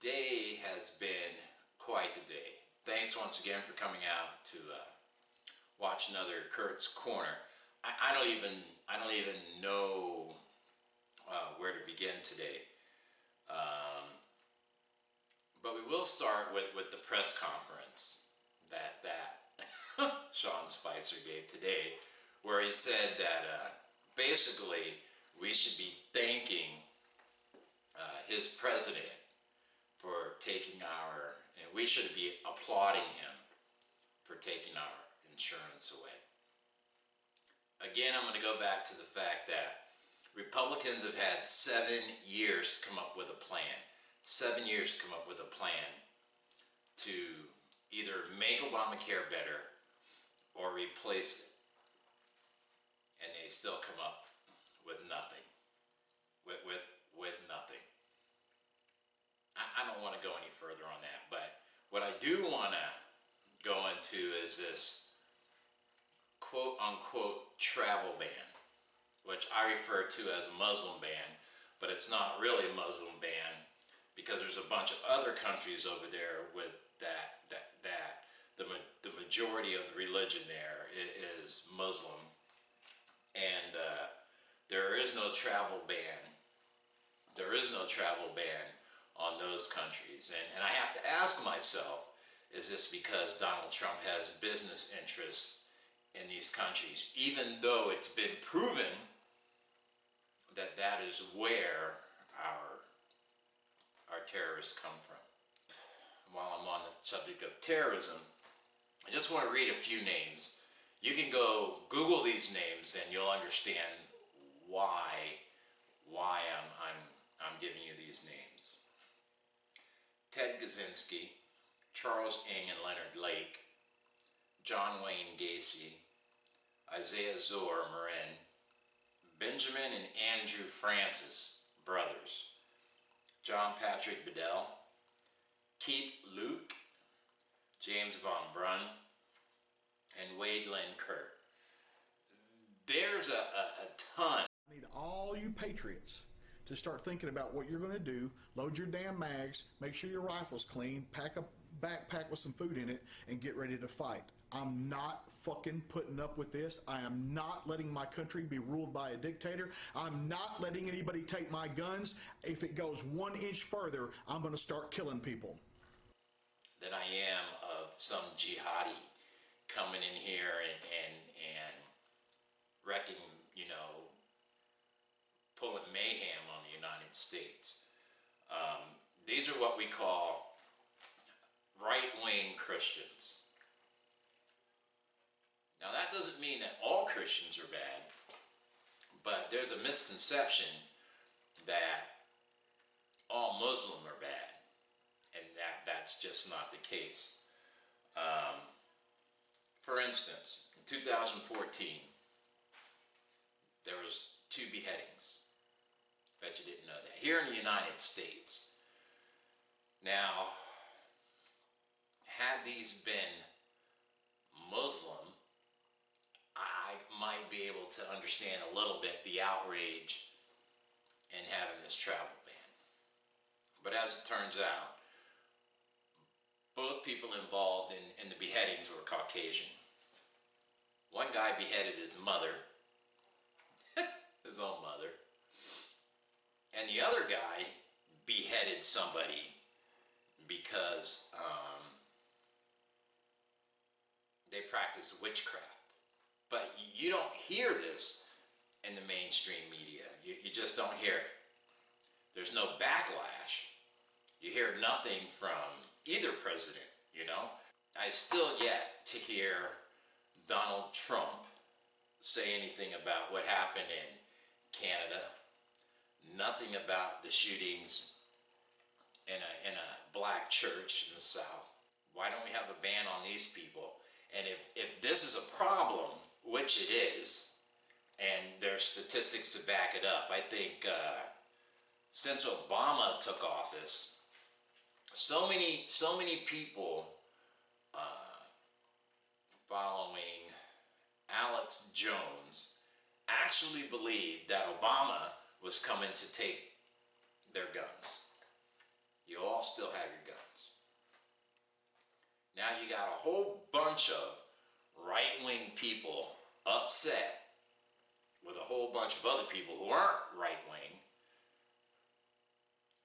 Today has been quite a day. Thanks once again for coming out to watch another Kurt's Corner. I don't even know where to begin today. But we will start with the press conference that Sean Spicer gave today, where he said that basically we should be thanking his president for taking and we should be applauding him for taking our insurance away. Again, I'm going to go back to the fact that Republicans have had 7 years to come up with a plan. 7 years to come up with a plan to either make Obamacare better or replace it. And they still come up with nothing. With nothing. I don't want to go any further on that, but what I do want to go into is this quote-unquote travel ban, which I refer to as a Muslim ban, but it's not really a Muslim ban because there's a bunch of other countries over there with the majority of the religion there is Muslim, and there is no travel ban. There is no travel ban on those countries. And I have to ask myself, is this because Donald Trump has business interests in these countries, even though it's been proven that that is where our terrorists come from? While I'm on the subject of terrorism, I just want to read a few names. You can go Google these names and you'll understand why I'm giving you these names. Ted Kaczynski, Charles Ng and Leonard Lake, John Wayne Gacy, Isaiah Zor Marin, Benjamin and Andrew Francis, brothers, John Patrick Bedell, Keith Luke, James Von Brunn, and Wade Lynn Kurt. There's a ton. I need all you patriots to start thinking about what you're going to do. Load your damn mags, make sure your rifle's clean, pack a backpack with some food in it, and get ready to fight. I'm not fucking putting up with this. I am not letting my country be ruled by a dictator. I'm not letting anybody take my guns. If it goes 1 inch further, I'm going to start killing people. Than I am of some jihadi coming in here and wrecking, pulling mayhem on the United States. These are what we call right-wing Christians. Now that doesn't mean that all Christians are bad, but there's a misconception that all Muslims are bad, and that's just not the case. For instance, in 2014, there was 2 beheadings. Bet you didn't know that. Here in the United States. Now, had these been Muslim, I might be able to understand a little bit the outrage in having this travel ban. But as it turns out, both people involved in the beheadings were Caucasian. One guy beheaded his mother, his own mother, and the other guy beheaded somebody because they practiced witchcraft. But you don't hear this in the mainstream media. You just don't hear it. There's no backlash. You hear nothing from either president, I've still yet to hear Donald Trump say anything about what happened in Canada. Nothing about the shootings in a black church in the South. Why don't we have a ban on these people? And if this is a problem, which it is, and there's statistics to back it up, I think since Obama took office, so many people following Alex Jones actually believed that Obama was coming to take their guns. You all all still have your guns. Now you got a whole bunch of right-wing people upset with a whole bunch of other people who aren't right-wing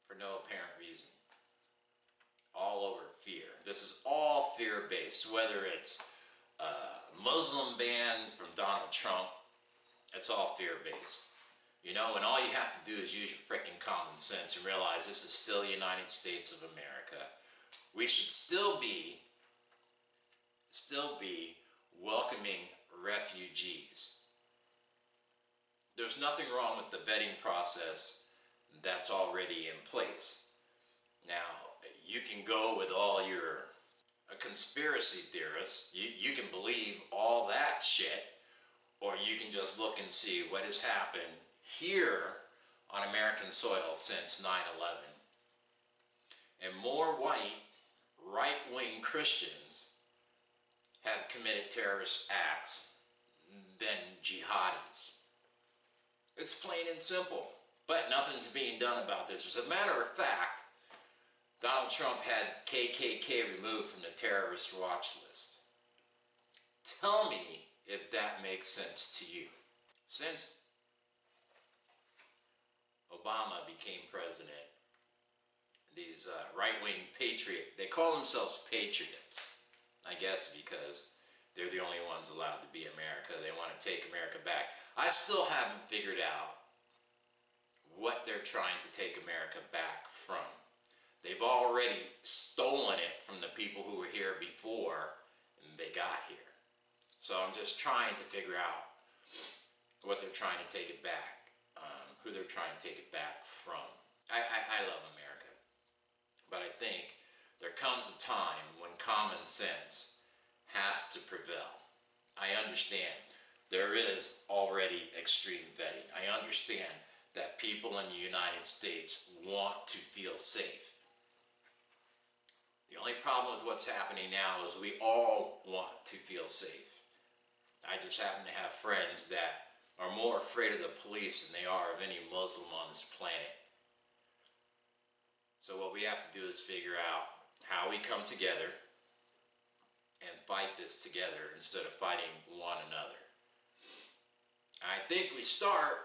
for no apparent reason. All over fear. This is all fear-based, whether it's a Muslim ban from Donald Trump, it's all fear-based. You know, and all you have to do is use your freaking common sense and realize this is still the United States of America. We should still be welcoming refugees. There's nothing wrong with the vetting process that's already in place. Now, you can go with all your conspiracy theorists, you can believe all that shit, or you can just look and see what has happened here on American soil since 9/11. And more white, right-wing Christians have committed terrorist acts than jihadis. It's plain and simple, but nothing's being done about this. As a matter of fact, Donald Trump had KKK removed from the terrorist watch list. Tell me if that makes sense to you. Since Obama became president, these right-wing they call themselves patriots, I guess because they're the only ones allowed to be America. They want to take America back. I still haven't figured out what they're trying to take America back from. They've already stolen it from the people who were here before they got here. So I'm just trying to figure out what they're trying to take it back, who they're trying to take it back from. I love America, but I think there comes a time when common sense has to prevail. I understand there is already extreme vetting. I understand that people in the United States want to feel safe. The only problem with what's happening now is we all want to feel safe. I just happen to have friends that are more afraid of the police than they are of any Muslim on this planet. So what we have to do is figure out how we come together and fight this together instead of fighting one another. I think we start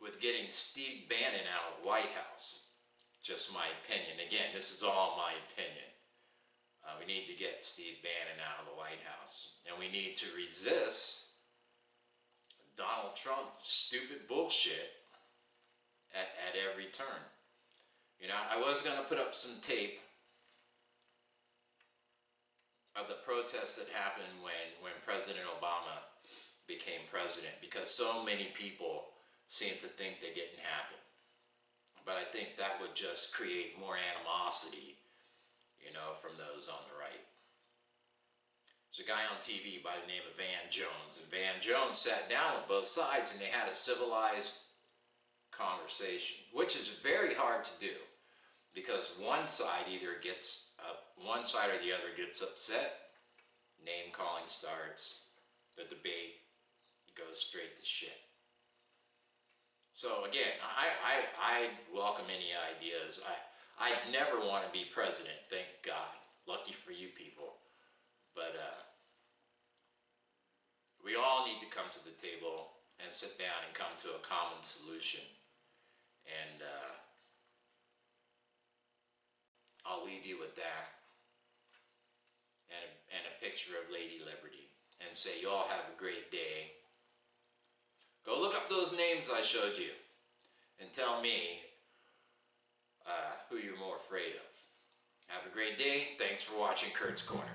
with getting Steve Bannon out of the White House. Just my opinion. Again, this is all my opinion. We need to get Steve Bannon out of the White House. And we need to resist Donald Trump's stupid bullshit at every turn. You know, I was going to put up some tape of the protests that happened when President Obama became president, because so many people seem to think they didn't happen. But I think that would just create more animosity, you know, from those on the right. There's a guy on TV by the name of Van Jones, and Van Jones sat down with both sides and they had a civilized conversation, which is very hard to do because one side or the other gets upset, name calling starts, the debate goes straight to shit. So again, I welcome any ideas. I'd never want to be president, thank God. Lucky for you people. But we all need to come to the table and sit down and come to a common solution. And I'll leave you with that and a picture of Lady Liberty and say, you all have a great day. Go look up those names I showed you and tell me who you're more afraid of. Have a great day. Thanks for watching Kurt's Corner.